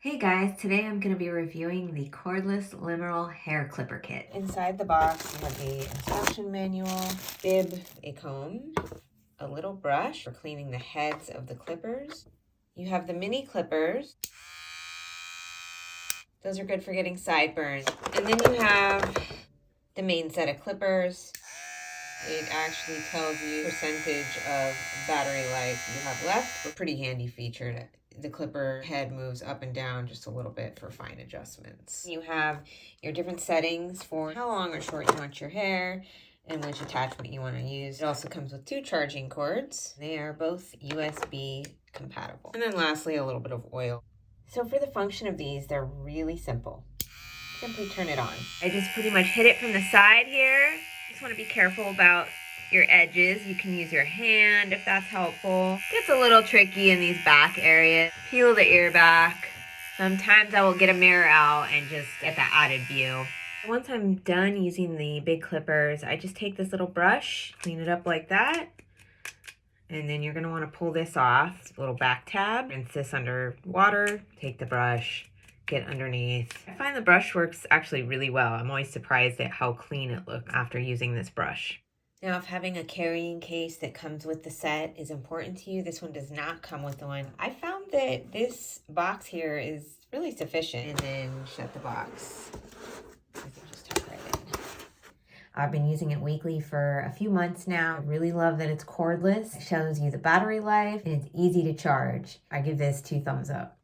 Hey guys, today I'm going to be reviewing the cordless Limural hair clipper kit. Inside the box you have the instruction manual, bib, a comb, a little brush for cleaning the heads of the clippers. You have the mini clippers. Those are good for getting sideburns. And then you have the main set of clippers. It actually tells you percentage of battery life you have left. A pretty handy feature. The clipper head moves up and down just a little bit for fine adjustments. You have your different settings for how long or short you want your hair and which attachment you want to use. It also comes with 2 charging cords. They are both USB compatible. And then lastly, a little bit of oil. So for the function of these, they're really simple. Simply turn it on. I just pretty much hit it from the side here. Just want to be careful about your edges. You can use your hand if that's helpful. Gets a little tricky in these back areas. Peel the ear back. Sometimes I will get a mirror out and just get that added view. Once I'm done using the big clippers, I just take this little brush, clean it up like that. And then you're going to want to pull this off, little back tab, rinse this under water, take the brush, get underneath. I find the brush works actually really well. I'm always surprised at how clean it looks after using this brush. Now, if having a carrying case that comes with the set is important to you, this one does not come with the one. I found that this box here is really sufficient. And then shut the box. Just tuck right in. I've been using it weekly for a few months now. I really love that it's cordless. It shows you the battery life and it's easy to charge. I give this 2 thumbs up.